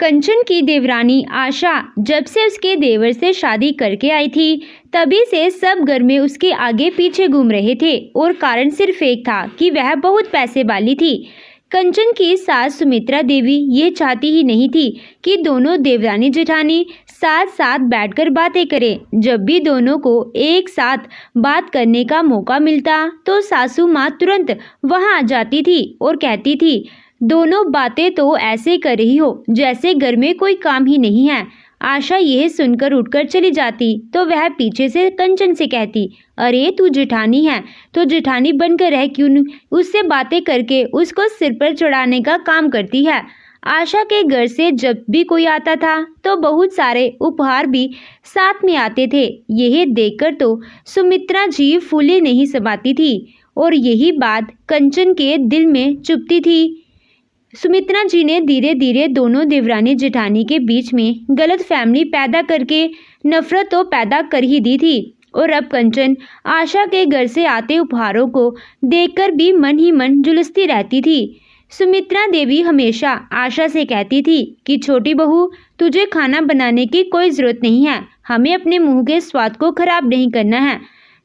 कंचन की देवरानी आशा जब से उसके देवर से शादी करके आई थी, तभी से सब घर में उसके आगे पीछे घूम रहे थे और कारण सिर्फ एक था कि वह बहुत पैसे वाली थी। कंचन की सास सुमित्रा देवी ये चाहती ही नहीं थी कि दोनों देवरानी जेठानी साथ साथ बैठकर बातें करें। जब भी दोनों को एक साथ बात करने का मौका मिलता तो सासू माँ तुरंत वहां आ जाती थी और कहती थी, दोनों बातें तो ऐसे कर रही हो जैसे घर में कोई काम ही नहीं है। आशा यह सुनकर उठकर चली जाती तो वह पीछे से कंचन से कहती, अरे तू जेठानी है तो जेठानी बनकर रह, क्यों उससे बातें करके उसको सिर पर चढ़ाने का काम करती है। आशा के घर से जब भी कोई आता था तो बहुत सारे उपहार भी साथ में आते थे। यह देखकर तो सुमित्रा जी फूले नहीं समाती थी और यही बात कंचन के दिल में चुभती थी। सुमित्रा जी ने धीरे धीरे दोनों देवरानी जेठानी के बीच में गलत फहमी पैदा करके नफरत तो पैदा कर ही दी थी और अब कंचन आशा के घर से आते उपहारों को देखकर भी मन ही मन झुलसती रहती थी। सुमित्रा देवी हमेशा आशा से कहती थी कि छोटी बहू, तुझे खाना बनाने की कोई जरूरत नहीं है, हमें अपने मुंह के स्वाद को खराब नहीं करना है।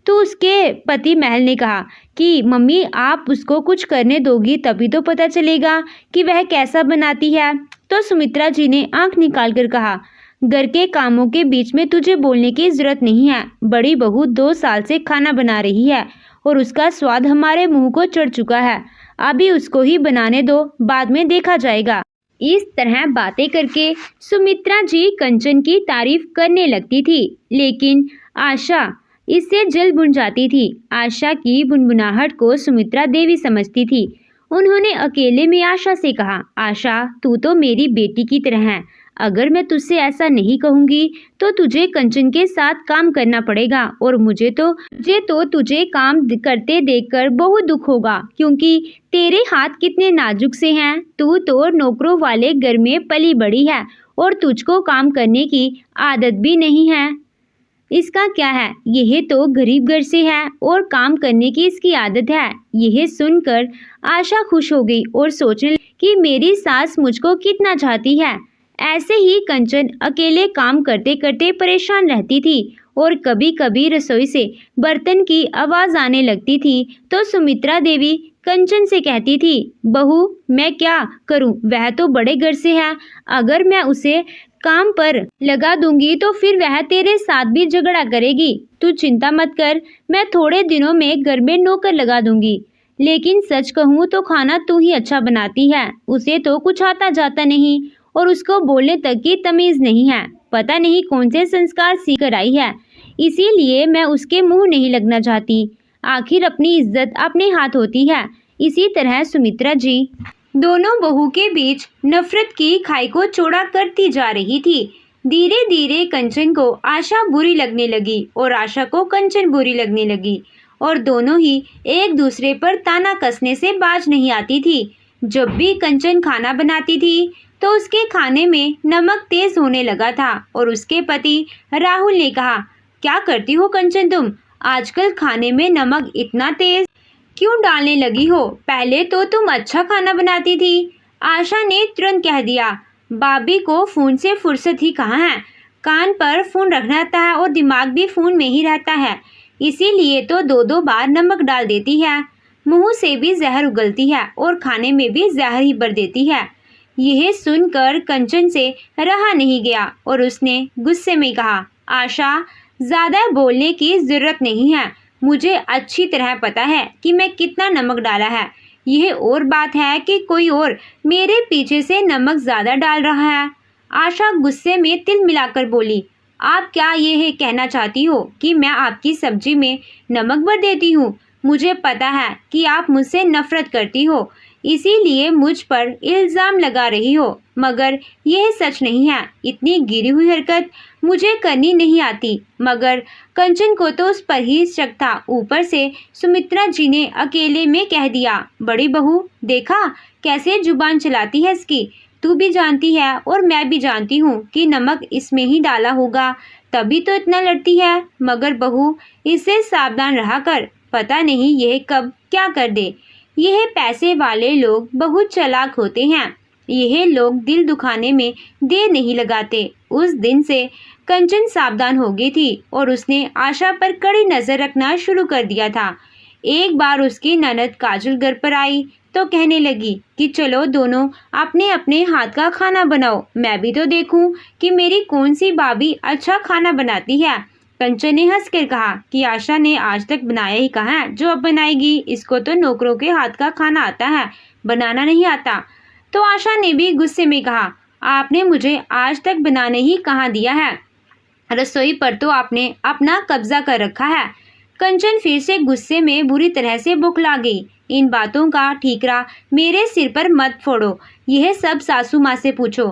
तो उसके पति महल ने कहा कि मम्मी, आप उसको कुछ करने दोगी तभी तो पता चलेगा कि वह कैसा बनाती है। तो सुमित्रा जी ने आंख निकाल कर कहा, घर के कामों के बीच में तुझे बोलने की जरूरत नहीं है। बड़ी बहू 2 साल से खाना बना रही है और उसका स्वाद हमारे मुंह को चढ़ चुका है। अभी उसको ही बनाने दो, बाद में देखा जाएगा। इस तरह बातें करके सुमित्रा जी कंचन की तारीफ करने लगती थी, लेकिन आशा इससे जल भुन जाती थी। आशा की बुनबुनाहट को सुमित्रा देवी समझती थी। उन्होंने अकेले में आशा से कहा, आशा, तू तो मेरी बेटी की तरह है। अगर मैं तुझसे ऐसा नहीं कहूँगी तो तुझे कंचन के साथ काम करना पड़ेगा और मुझे तो तुझे काम करते देखकर बहुत दुख होगा, क्योंकि तेरे हाथ कितने नाजुक से हैं। तू तो नौकरों वाले घर में पली बड़ी है और तुझको काम करने की आदत भी नहीं है। इसका क्या है, यह तो गरीब घर से है और काम करने की इसकी आदत है। यह सुनकर आशा खुश हो गई और सोचने लगी कि मेरी सास मुझको कितना चाहती है। ऐसे ही कंचन अकेले काम करते करते परेशान रहती थी और कभी कभी रसोई से बर्तन की आवाज आने लगती थी तो सुमित्रा देवी कंचन से कहती थी, बहू, मैं क्या करूं, वह तो बड़े घर से है। अगर मैं उसे काम पर लगा दूंगी तो फिर वह तेरे साथ भी झगड़ा करेगी। तू चिंता मत कर, मैं थोड़े दिनों में घर में नौकर लगा दूंगी। लेकिन सच कहूँ तो खाना तू ही अच्छा बनाती है। उसे तो कुछ आता जाता नहीं और उसको बोलने तक की तमीज नहीं है। पता नहीं कौन से संस्कार सीख कर आई है, इसीलिए मैं उसके मुंह नहीं लगना चाहती। आखिर अपनी इज्जत अपने हाथ होती है। इसी तरह सुमित्रा जी दोनों बहू के बीच नफरत की खाई को चौड़ा करती जा रही थी। धीरे धीरे कंचन को आशा बुरी लगने लगी और आशा को कंचन बुरी लगने लगी और दोनों ही एक दूसरे पर ताना कसने से बाज नहीं आती थी। जब भी कंचन खाना बनाती थी तो उसके खाने में नमक तेज होने लगा था और उसके पति राहुल ने कहा, क्या करती हो कंचन तुम, आजकल खाने में नमक इतना तेज क्यों डालने लगी हो? पहले तो तुम अच्छा खाना बनाती थी। आशा ने तुरंत कह दिया, भाभी को फोन से फुर्सत ही कहाँ है। कान पर फोन रखना रहता है और दिमाग भी फोन में ही रहता है, इसीलिए तो 2-2 बार नमक डाल देती है। मुंह से भी जहर उगलती है और खाने में भी जहर ही भर देती है। यह सुनकर कंचन से रहा नहीं गया और उसने गुस्से में कहा, आशा, ज्यादा बोलने की जरूरत नहीं है। मुझे अच्छी तरह पता है कि मैं कितना नमक डाला है। यह और बात है कि कोई और मेरे पीछे से नमक ज़्यादा डाल रहा है। आशा गुस्से में तिल मिलाकर बोली, आप क्या यह कहना चाहती हो कि मैं आपकी सब्जी में नमक भर देती हूँ? मुझे पता है कि आप मुझसे नफरत करती हो, इसीलिए मुझ पर इल्ज़ाम लगा रही हो, मगर यह सच नहीं है। इतनी गिरी हुई हरकत मुझे करनी नहीं आती। मगर कंचन को तो उस पर ही शक था। ऊपर से सुमित्रा जी ने अकेले में कह दिया, बड़ी बहू, देखा कैसे जुबान चलाती है इसकी। तू भी जानती है और मैं भी जानती हूँ कि नमक इसमें ही डाला होगा, तभी तो इतना लड़ती है। मगर बहू, इससे सावधान रहा कर, पता नहीं यह कब क्या कर दे। यह पैसे वाले लोग बहुत चालाक होते हैं। यह लोग दिल दुखाने में देर नहीं लगाते। उस दिन से कंचन सावधान हो गई थी और उसने आशा पर कड़ी नजर रखना शुरू कर दिया था। एक बार उसकी ननद काजल घर पर आई तो कहने लगी कि चलो दोनों अपने अपने हाथ का खाना बनाओ, मैं भी तो देखूं कि मेरी कौन सी भाभी अच्छा खाना बनाती है। कंचन ने हंसकर कहा कि आशा ने आज तक बनाया ही कहाँ है जो अब बनाएगी, इसको तो नौकरों के हाथ का खाना आता है, बनाना नहीं आता। तो आशा ने भी गुस्से में कहा, आपने मुझे आज तक बनाने ही कहाँ दिया है, रसोई पर तो आपने अपना कब्जा कर रखा है। कंचन फिर से गुस्से में बुरी तरह से बौखला गई। इन बातों का ठीकरा मेरे सिर पर मत फोड़ो, यह सब सासू माँ से पूछो।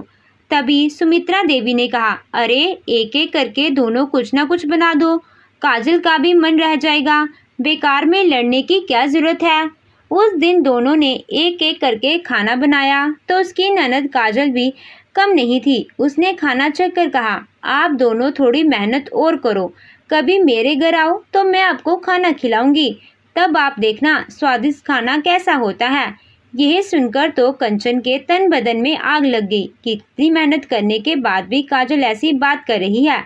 तभी सुमित्रा देवी ने कहा, अरे एक एक करके दोनों कुछ ना कुछ बना दो, काजल का भी मन रह जाएगा, बेकार में लड़ने की क्या जरूरत है। उस दिन दोनों ने एक एक करके खाना बनाया तो उसकी ननद काजल भी कम नहीं थी। उसने खाना चख कर कहा, आप दोनों थोड़ी मेहनत और करो, कभी मेरे घर आओ तो मैं आपको खाना खिलाऊंगी, तब आप देखना स्वादिष्ट खाना कैसा होता है। यह सुनकर तो कंचन के तन बदन में आग लग गई कि इतनी मेहनत करने के बाद भी काजल ऐसी बात कर रही है।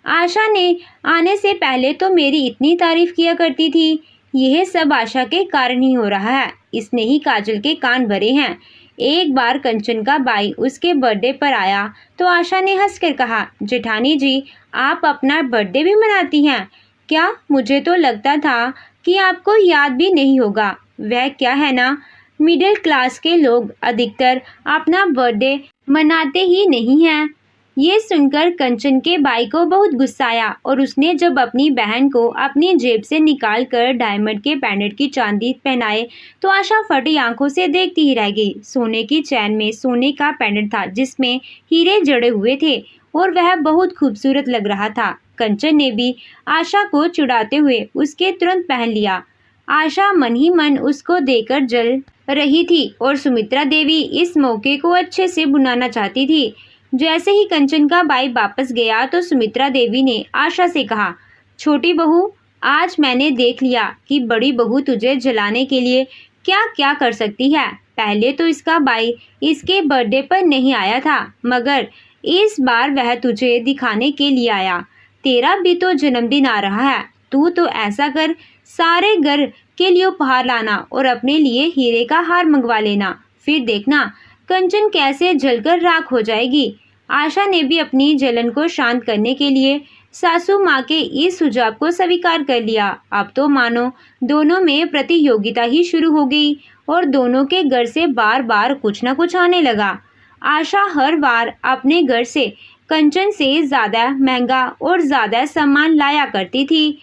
आशा ने आने से पहले तो मेरी इतनी तारीफ किया करती थी, यह सब आशा के कारण ही हो रहा है, इसने ही काजल के कान भरे हैं। एक बार कंचन का भाई उसके बर्थडे पर आया तो आशा ने हंसकर कहा, जेठानी जी आप अपना बर्थडे भी मनाती हैं क्या? मुझे तो लगता था कि आपको याद भी नहीं होगा। वह क्या है ना, मिडिल क्लास के लोग अधिकतर अपना बर्थडे मनाते ही नहीं हैं। ये सुनकर कंचन के भाई को बहुत गुस्सा आया और उसने जब अपनी बहन को अपनी जेब से निकाल कर डायमंड के पेंडेंट की चांदी पहनाए तो आशा फटी आंखों से देखती ही रह गई। सोने की चैन में सोने का पेंडेंट था जिसमें हीरे जड़े हुए थे और वह बहुत खूबसूरत लग रहा था। कंचन ने भी आशा को चिढ़ाते हुए उसके तुरंत पहन लिया। आशा मन ही मन उसको देकर जल रही थी और सुमित्रा देवी इस मौके को अच्छे से बुलाना चाहती थी। जैसे ही कंचन का भाई वापस गया तो सुमित्रा देवी ने आशा से कहा, छोटी बहू आज मैंने देख लिया कि बड़ी बहू तुझे जलाने के लिए क्या क्या कर सकती है। पहले तो इसका भाई इसके बर्थडे पर नहीं आया था, मगर इस बार वह तुझे दिखाने के लिए आया। तेरा भी तो जन्मदिन आ रहा है, तू तो ऐसा कर सारे घर के लिए उपहार लाना और अपने लिए हीरे का हार मंगवा लेना, फिर देखना कंचन कैसे जलकर राख हो जाएगी। आशा ने भी अपनी जलन को शांत करने के लिए सासू माँ के इस सुझाव को स्वीकार कर लिया। अब तो मानो दोनों में प्रतियोगिता ही शुरू हो गई और दोनों के घर से बार बार कुछ न कुछ आने लगा। आशा हर बार अपने घर से कंचन से ज़्यादा महंगा और ज़्यादा सामान लाया करती थी।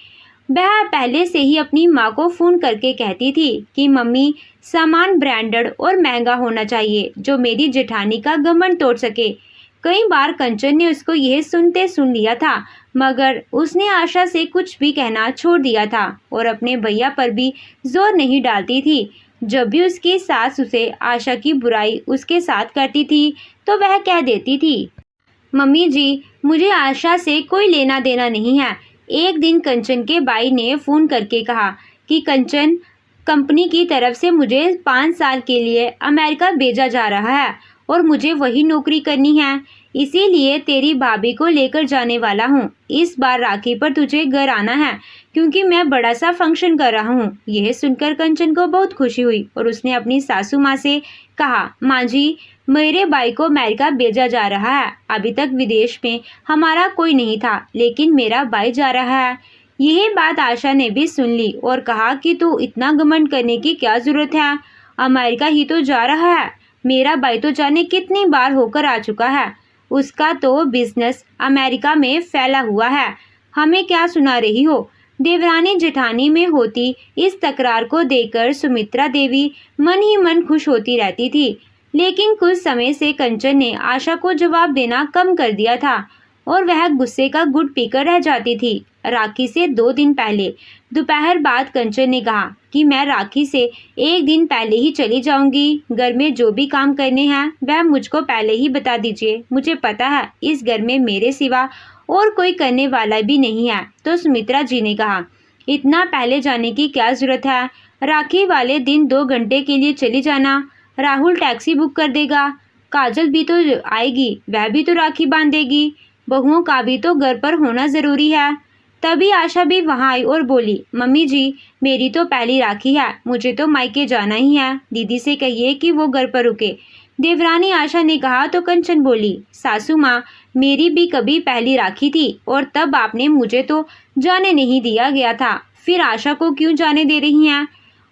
वह पहले से ही अपनी माँ को फ़ोन करके कहती थी कि मम्मी सामान ब्रांडेड और महंगा होना चाहिए जो मेरी जेठानी का घमंड तोड़ सके। कई बार कंचन ने उसको यह सुन लिया था, मगर उसने आशा से कुछ भी कहना छोड़ दिया था और अपने भैया पर भी जोर नहीं डालती थी। जब भी उसकी सास उसे आशा की बुराई उसके साथ करती थी तो वह कह देती थी, मम्मी जी मुझे आशा से कोई लेना देना नहीं है। एक दिन कंचन के भाई ने फ़ोन करके कहा कि कंचन कंपनी की तरफ से मुझे 5 साल के लिए अमेरिका भेजा जा रहा है और मुझे वही नौकरी करनी है, इसीलिए तेरी भाभी को लेकर जाने वाला हूँ। इस बार राखी पर तुझे घर आना है क्योंकि मैं बड़ा सा फंक्शन कर रहा हूँ। यह सुनकर कंचन को बहुत खुशी हुई और उसने अपनी सासू माँ से कहा, माँ जी मेरे भाई को अमेरिका भेजा जा रहा है। अभी तक विदेश में हमारा कोई नहीं था, लेकिन मेरा भाई जा रहा है। यह बात आशा ने भी सुन ली और कहा कि तू इतना घमंड करने की क्या जरूरत है, अमेरिका ही तो जा रहा है। मेरा भाई तो जाने कितनी बार होकर आ चुका है, उसका तो बिजनेस अमेरिका में फैला हुआ है, हमें क्या सुना रही हो। देवरानी जेठानी में होती इस तकरार को देखकर सुमित्रा देवी मन ही मन खुश होती रहती थी, लेकिन कुछ समय से कंचन ने आशा को जवाब देना कम कर दिया था और वह गुस्से का घुट पीकर रह जाती थी। राखी से 2 दिन पहले दोपहर बाद कंचन ने कहा कि मैं राखी से 1 दिन पहले ही चली जाऊंगी। घर में जो भी काम करने हैं वह मुझको पहले ही बता दीजिए, मुझे पता है इस घर में मेरे सिवा और कोई करने वाला भी नहीं है। तो सुमित्रा जी ने कहा, इतना पहले जाने की क्या जरूरत है, राखी वाले दिन 2 घंटे के लिए चली जाना, राहुल टैक्सी बुक कर देगा। काजल भी तो आएगी, वह भी तो राखी बांधेगी। बहुओं का भी तो घर पर होना ज़रूरी है। तभी आशा भी वहाँ आई और बोली, मम्मी जी, मेरी तो पहली राखी है, मुझे तो मायके जाना ही है। दीदी से कहिए कि वो घर पर रुके। देवरानी आशा ने कहा तो कंचन बोली, सासू माँ, मेरी भी कभी पहली राखी थी और तब आपने मुझे तो जाने नहीं दिया गया था, फिर आशा को क्यों जाने दे रही हैं?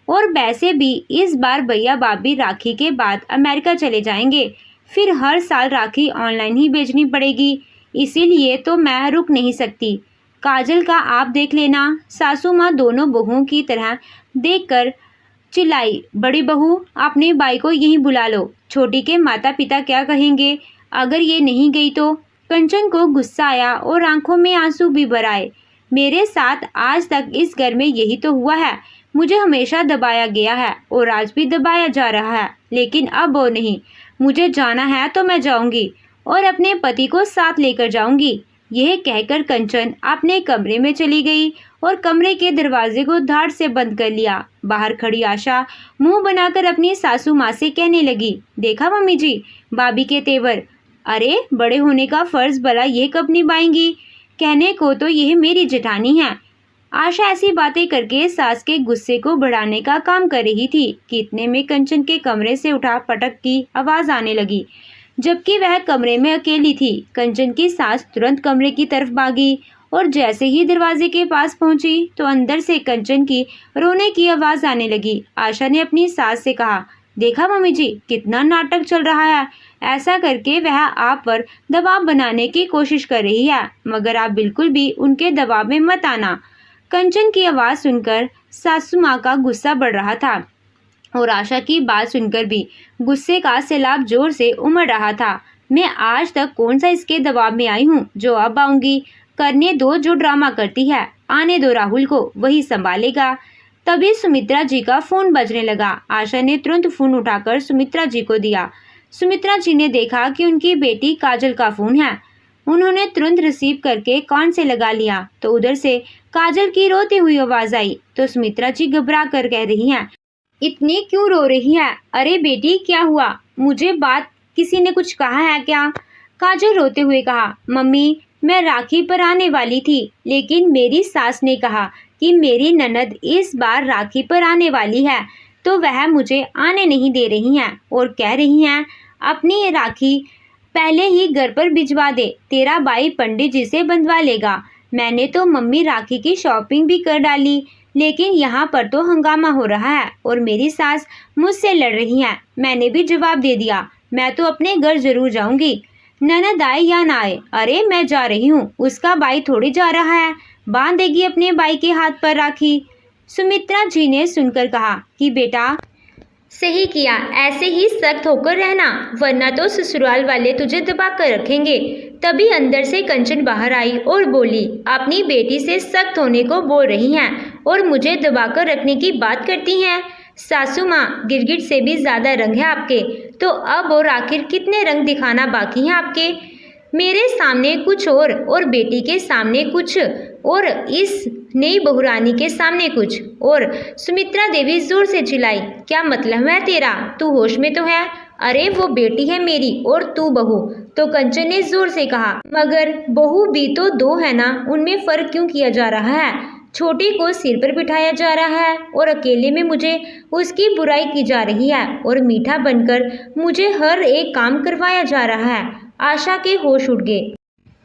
और वैसे भी इस बार भैया भाभी राखी के बाद अमेरिका चले जाएंगे, फिर हर साल राखी ऑनलाइन ही भेजनी पड़ेगी, इसीलिए तो मैं रुक नहीं सकती। काजल का आप देख लेना। सासू माँ दोनों बहुओं की तरह देखकर चिल्लाई, बड़ी बहू, अपने भाई को यहीं बुला लो, छोटी के माता पिता क्या कहेंगे अगर ये नहीं गई तो? कंचन को गुस्सा आया और आंखों में आंसू भी भर आए। मेरे साथ आज तक इस घर में यही तो हुआ है, मुझे हमेशा दबाया गया है और आज भी दबाया जा रहा है, लेकिन अब वो नहीं, मुझे जाना है तो मैं जाऊंगी और अपने पति को साथ लेकर जाऊंगी। यह कहकर कंचन अपने कमरे में चली गई और कमरे के दरवाजे को धाड़ से बंद कर लिया। बाहर खड़ी आशा मुंह बनाकर अपनी सासू माँ से कहने लगी, देखा मम्मी जी, भाभी के तेवर, अरे बड़े होने का फर्ज भला ये कब निभाएंगी? कहने को तो यह मेरी जेठानी है। आशा ऐसी बातें करके सास के गुस्से को बढ़ाने का काम कर रही थी कि इतने में कंचन के कमरे से उठा पटक की आवाज आने लगी। जबकि वह कमरे में अकेली थी, कंचन की सास तुरंत कमरे की तरफ भागी और जैसे ही दरवाजे के पास पहुंची तो अंदर से कंचन की रोने की आवाज आने लगी। आशा ने अपनी सास से कहा, देखा मम्मी जी, कितना नाटक चल रहा है। ऐसा करके वह आप पर दबाव बनाने की कोशिश कर रही है, मगर आप बिल्कुल भी उनके दबाव में मत आना। कंचन की आवाज़ सुनकर सासू माँ का गुस्सा बढ़ रहा था और आशा की बात सुनकर भी गुस्से का सैलाब जोर से उमड़ रहा था। मैं आज तक कौन सा इसके दबाव में आई हूँ जो अब आऊँगी? करने दो जो ड्रामा करती है, आने दो राहुल को, वही संभालेगा। तभी सुमित्रा जी का फ़ोन बजने लगा। आशा ने तुरंत फ़ोन उठाकर सुमित्रा जी को दिया। सुमित्रा जी ने देखा कि उनकी बेटी काजल का फ़ोन है। उन्होंने तुरंत रिसीव करके कान से लगा लिया तो उधर से काजल की रोती हुई आवाज़ आई। तो सुमित्रा जी घबरा कर कह रही हैं, इतनी क्यों रो रही है? अरे बेटी, क्या हुआ? मुझे बात किसी ने कुछ कहा है क्या? काजल रोते हुए कहा, मम्मी, मैं राखी पर आने वाली थी, लेकिन मेरी सास ने कहा कि मेरी ननद इस बार राखी पर आने वाली है, तो वह मुझे आने नहीं दे रही हैं और कह रही हैं अपनी राखी पहले ही घर पर भिजवा दे, तेरा भाई पंडित जी से बंधवा लेगा। मैंने तो मम्मी राखी की शॉपिंग भी कर डाली, लेकिन यहाँ पर तो हंगामा हो रहा है और मेरी सास मुझसे लड़ रही हैं। मैंने भी जवाब दे दिया, मैं तो अपने घर जरूर जाऊंगी, ननद आए या ना आए। अरे मैं जा रही हूँ, उसका भाई थोड़ी जा रहा है, बांध देगी अपने भाई के हाथ पर राखी। सुमित्रा जी ने सुनकर कहा कि बेटा, सही किया, ऐसे ही सख्त होकर रहना, वरना तो ससुराल वाले तुझे दबा कर रखेंगे। तभी अंदर से कंचन बाहर आई और बोली, अपनी बेटी से सख्त होने को बोल रही हैं और मुझे दबा कर रखने की बात करती हैं। सासू माँ, गिरगिट से भी ज़्यादा रंग है आपके, तो अब और आखिर कितने रंग दिखाना बाकी हैं आपके? मेरे सामने कुछ और बेटी के सामने कुछ और इस नई बहुरानी के सामने कुछ और। सुमित्रा देवी जोर से चिल्लाई, क्या मतलब है तेरा? तू होश में तो है? अरे वो बेटी है मेरी और तू बहू। तो कंचन ने जोर से कहा, मगर बहू भी तो दो है ना, उनमें फर्क क्यों किया जा रहा है? छोटी को सिर पर बिठाया जा रहा है और अकेले में मुझे उसकी बुराई की जा रही है और मीठा बनकर मुझे हर एक काम करवाया जा रहा है। आशा के होश उड़ गए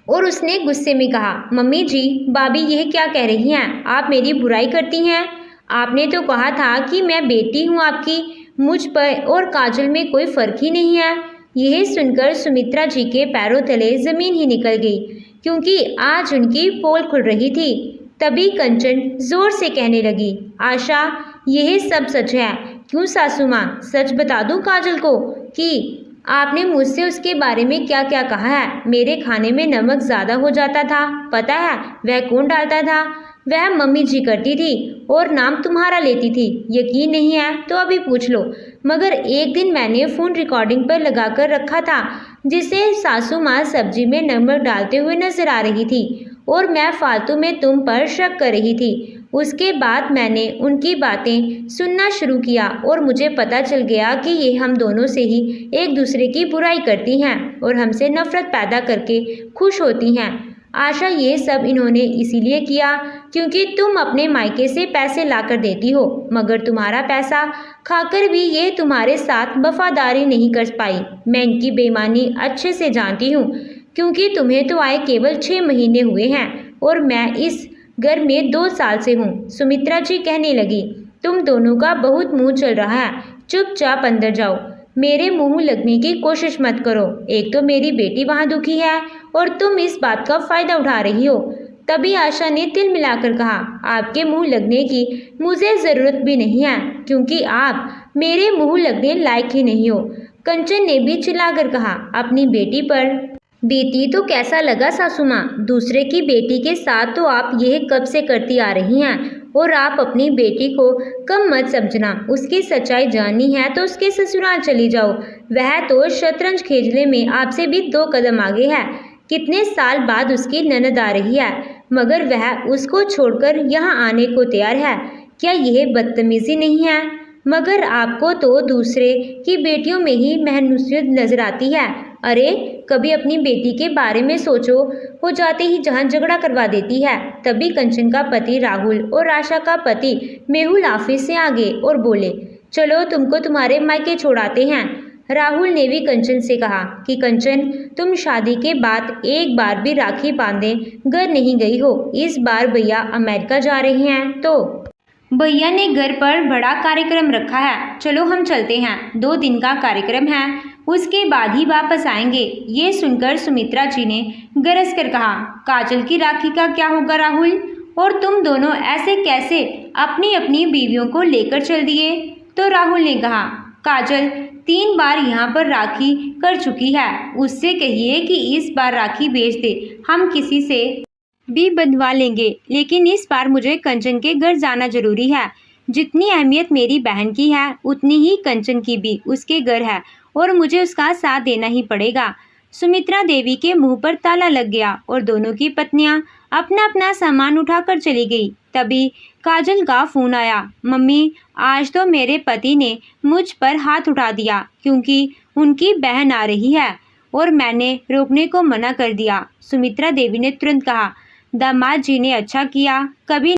और उसने गुस्से में कहा, मम्मी जी, भाभी यह क्या कह रही हैं? आप मेरी बुराई करती हैं? आपने तो कहा था कि मैं बेटी हूँ आपकी, मुझ पर और काजल में कोई फर्क ही नहीं है। यह सुनकर सुमित्रा जी के पैरों तले जमीन ही निकल गई, क्योंकि आज उनकी पोल खुल रही थी। तभी कंचन जोर से कहने लगी, आशा, यह सब सच है? क्यों सासू माँ, सच बता दूं काजल को कि आपने मुझसे उसके बारे में क्या क्या कहा है? मेरे खाने में नमक ज़्यादा हो जाता था, पता है वह कौन डालता था? वह मम्मी जी करती थी और नाम तुम्हारा लेती थी। यकीन नहीं है तो अभी पूछ लो। मगर एक दिन मैंने फ़ोन रिकॉर्डिंग पर लगा कर रखा था, जिसे सासू माँ सब्जी में नमक डालते हुए नजर आ रही थी और मैं फालतू में तुम पर शक कर रही थी उसके बाद मैंने उनकी बातें सुनना शुरू किया और मुझे पता चल गया कि ये हम दोनों से ही एक दूसरे की बुराई करती हैं और हमसे नफरत पैदा करके खुश होती हैं। आशा, ये सब इन्होंने इसीलिए किया क्योंकि तुम अपने मायके से पैसे लाकर देती हो, मगर तुम्हारा पैसा खाकर भी ये तुम्हारे साथ वफादारी नहीं कर पाई। मैं इनकी बेईमानी अच्छे से जानती हूँ क्योंकि तुम्हें तो आए केवल 6 महीने हुए हैं और मैं इस घर में 2 साल से हूँ। सुमित्रा जी कहने लगी, तुम दोनों का बहुत मुंह चल रहा है, चुपचाप अंदर जाओ, मेरे मुंह लगने की कोशिश मत करो। एक तो मेरी बेटी वहाँ दुखी है और तुम इस बात का फायदा उठा रही हो। तभी आशा ने तिल मिलाकर कहा, आपके मुंह लगने की मुझे जरूरत भी नहीं है क्योंकि आप मेरे मुंह लगने लायक ही नहीं हो। कंचन ने भी चिल्लाकर कहा, अपनी बेटी पर बीती तो कैसा लगा सासू माँ? दूसरे की बेटी के साथ तो आप यह कब से करती आ रही हैं और आप अपनी बेटी को कम मत समझना। उसकी सच्चाई जाननी है तो उसके ससुराल चली जाओ। वह तो शतरंज खेलने में आपसे भी 2 कदम आगे है। कितने साल बाद उसकी ननद आ रही है मगर वह उसको छोड़कर यहाँ आने को तैयार है। क्या यह बदतमीजी नहीं है? मगर आपको तो दूसरे की बेटियों में ही मेहनत नजर आती है। अरे कभी अपनी बेटी के बारे में सोचो, हो जाते ही जहां झगड़ा करवा देती है। तभी कंचन का पति राहुल और आशा का पति मेहुल ऑफिस से आ गए और बोले, चलो तुमको तुम्हारे मायके छोड़ाते हैं। राहुल ने भी कंचन से कहा कि कंचन, तुम शादी के बाद एक बार भी राखी बांधे घर नहीं गई हो। इस बार भैया अमेरिका जा रहे हैं तो भैया ने घर पर बड़ा कार्यक्रम रखा है, चलो हम चलते हैं। 2 दिन का कार्यक्रम है, उसके बाद ही वापस आएंगे। ये सुनकर सुमित्रा जी ने गरज कर कहा, काजल की राखी का क्या होगा राहुल? और तुम दोनों ऐसे कैसे अपनी अपनी बीवियों को लेकर चल दिए? तो राहुल ने कहा, काजल 3 बार यहाँ पर राखी कर चुकी है, उससे कहिए कि इस बार राखी भेज दे, हम किसी से भी बंधवा लेंगे। लेकिन इस बार मुझे कंचन के घर जाना जरूरी है। जितनी अहमियत मेरी बहन की है उतनी ही कंचन की भी उसके घर है और मुझे उसका साथ देना ही पड़ेगा। सुमित्रा देवी के मुंह पर ताला लग गया और दोनों की पत्नियां अपना अपना सामान उठाकर चली गई। तभी काजल का फोन आया, मम्मी आज तो मेरे पति ने मुझ पर हाथ उठा दिया क्योंकि उनकी बहन आ रही है और मैंने रोकने को मना कर दिया। सुमित्रा देवी ने तुरंत कहा, दामाद जी ने अच्छा किया, कभी